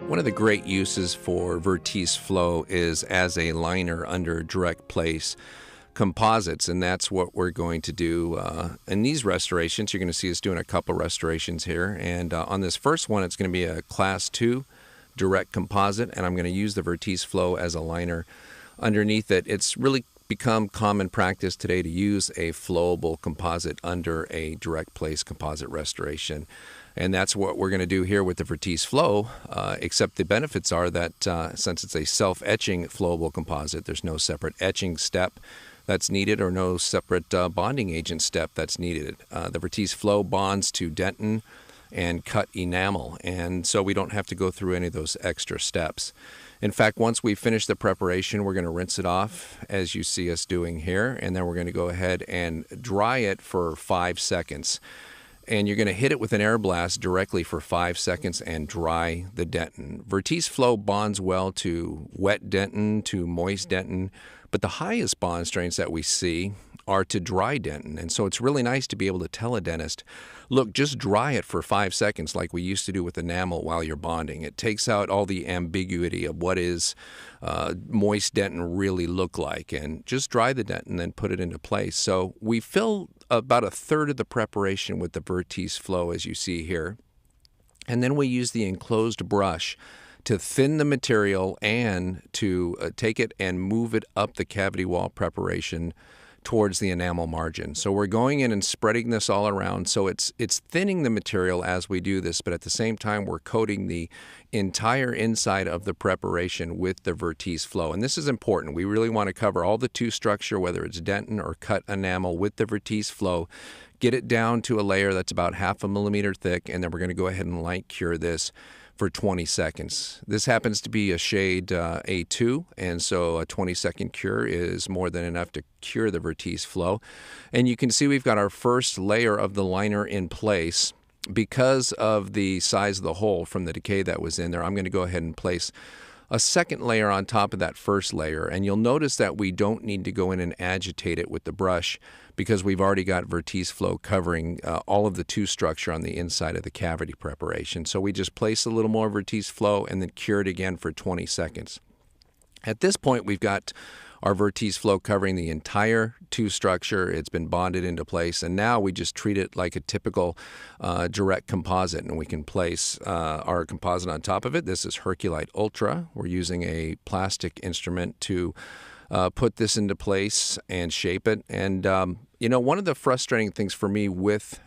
One of the great uses for Vertise Flow is as a liner under direct place composites, and that's what we're going to do in these restorations. You're going to see us doing a couple restorations here, and on this first one it's going to be a Class 2 direct composite, and I'm going to use the Vertise Flow as a liner underneath it. It's really become common practice today to use a flowable composite under a direct place composite restoration. And that's what we're going to do here with the Vertise Flow, except the benefits are that since it's a self-etching flowable composite, there's no separate etching step that's needed or no separate bonding agent step that's needed. The Vertise Flow bonds to dentin and cut enamel, and so we don't have to go through any of those extra steps. In fact, once we finish the preparation, we're going to rinse it off, as you see us doing here, and then we're going to go ahead and dry it for 5 seconds. And you're going to hit it with an air blast directly for 5 seconds and dry the dentin. Vertise Flow bonds well to wet dentin, to moist dentin, but the highest bond strengths that we see are to dry dentin. And so it's really nice to be able to tell a dentist, look, just dry it for 5 seconds like we used to do with enamel while you're bonding. It takes out all the ambiguity of what is moist dentin really look like, and just dry the dentin and then put it into place. So we fill about a third of the preparation with the Vertise Flow, as you see here. And then we use the enclosed brush to thin the material and to take it and move it up the cavity wall preparation towards the enamel margin. So we're going in and spreading this all around. So it's thinning the material as we do this, but at the same time we're coating the entire inside of the preparation with the Vertise Flow. And this is important. We really want to cover all the tooth structure, whether it's dentin or cut enamel, with the Vertise Flow. Get it down to a layer that's about 1/2 millimeter thick, and then we're going to go ahead and light cure this for 20 seconds. This happens to be a shade A2, and so a 20-second cure is more than enough to cure the Vertise Flow. And you can see we've got our first layer of the liner in place. Because of the size of the hole from the decay that was in there, I'm going to go ahead and place a second layer on top of that first layer, and you'll notice that we don't need to go in and agitate it with the brush because we've already got Vertise Flow covering all of the tooth structure on the inside of the cavity preparation. So we just place a little more Vertise Flow and then cure it again for 20 seconds. At this point, we've got our Vertise Flow covering the entire tooth structure. It's been bonded into place, and now we just treat it like a typical direct composite, and we can place our composite on top of it. This is Herculite Ultra. We're using a plastic instrument to put this into place and shape it. And you know, one of the frustrating things for me with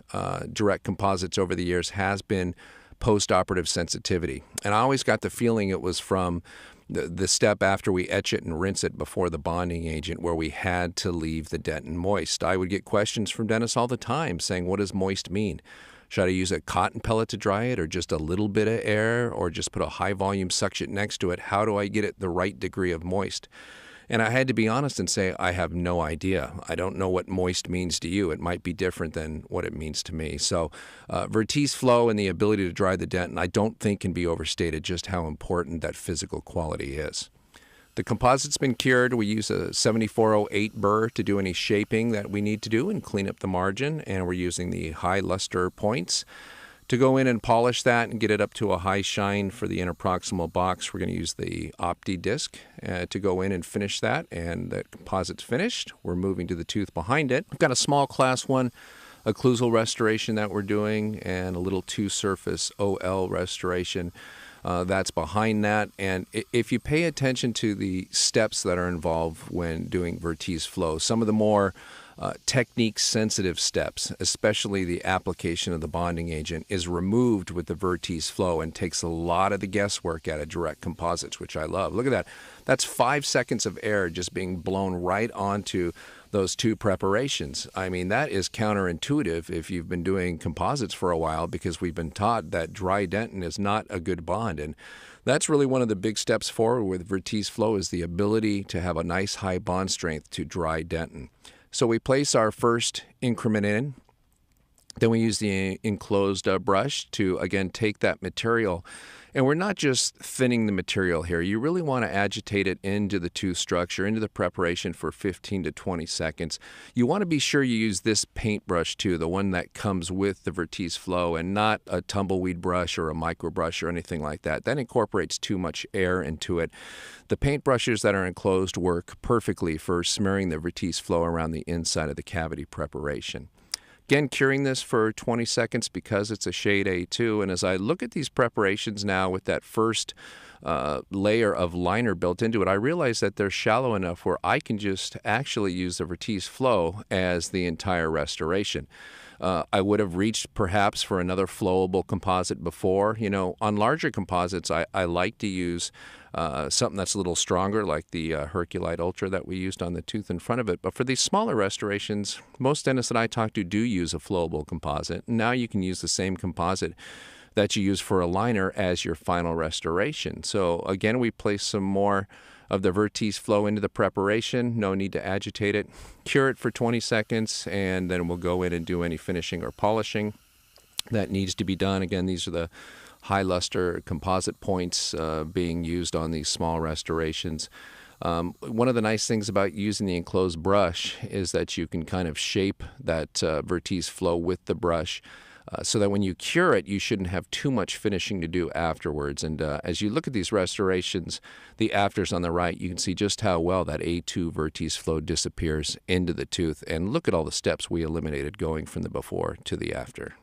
direct composites over the years has been post-operative sensitivity. And I always got the feeling it was from the step after we etch it and rinse it before the bonding agent, where we had to leave the dentin moist. I would get questions from dentists all the time saying, what does moist mean? Should I use a cotton pellet to dry it, or just a little bit of air, or just put a high volume suction next to it? How do I get it the right degree of moist? And I had to be honest and say, I have no idea. I don't know what moist means to you. It might be different than what it means to me. So Vertise Flow and the ability to dry the dentin, I don't think can be overstated just how important that physical quality is. The composite's been cured. We use a 7408 burr to do any shaping that we need to do and clean up the margin. And we're using the high luster points to go in and polish that and get it up to a high shine for the interproximal box. We're going to use the Opti disc to go in and finish that, and the composite's finished. We're moving to the tooth behind it. We've got a small Class 1 occlusal restoration that we're doing, and a little two-surface OL restoration that's behind that. And if you pay attention to the steps that are involved when doing Vertise Flow, some of the more technique-sensitive steps, especially the application of the bonding agent, is removed with the Vertise Flow and takes a lot of the guesswork out of direct composites, which I love. Look at that. That's 5 seconds of air just being blown right onto those two preparations. I mean, that is counterintuitive if you've been doing composites for a while, because we've been taught that dry dentin is not a good bond. And that's really one of the big steps forward with Vertise Flow, is the ability to have a nice high bond strength to dry dentin. So we place our first increment in, Then we use the enclosed brush to, again, take that material. And we're not just thinning the material here. You really want to agitate it into the tooth structure, into the preparation for 15 to 20 seconds. You want to be sure you use this paintbrush too, the one that comes with the Vertise Flow, and not a tumbleweed brush or a micro brush or anything like that. That incorporates too much air into it. The paintbrushes that are enclosed work perfectly for smearing the Vertise Flow around the inside of the cavity preparation. Again, curing this for 20 seconds because it's a shade A2. And as I look at these preparations now with that first layer of liner built into it, I realize that they're shallow enough where I can just actually use the Vertise Flow as the entire restoration. I would have reached perhaps for another flowable composite before. You know, on larger composites, I like to use something that's a little stronger, like the Herculite Ultra that we used on the tooth in front of it. But for these smaller restorations, most dentists that I talk to do use a flowable composite. Now you can use the same composite that you use for a liner as your final restoration. So again, we place some more of the Vertise Flow into the preparation. No need to agitate it. Cure it for 20 seconds, and then we'll go in and do any finishing or polishing that needs to be done. Again, these are the high luster composite points being used on these small restorations. One of the nice things about using the enclosed brush is that you can kind of shape that Vertise Flow with the brush, so that when you cure it, you shouldn't have too much finishing to do afterwards. And as you look at these restorations, the afters on the right, you can see just how well that A2 Vertise Flow disappears into the tooth. And look at all the steps we eliminated going from the before to the after.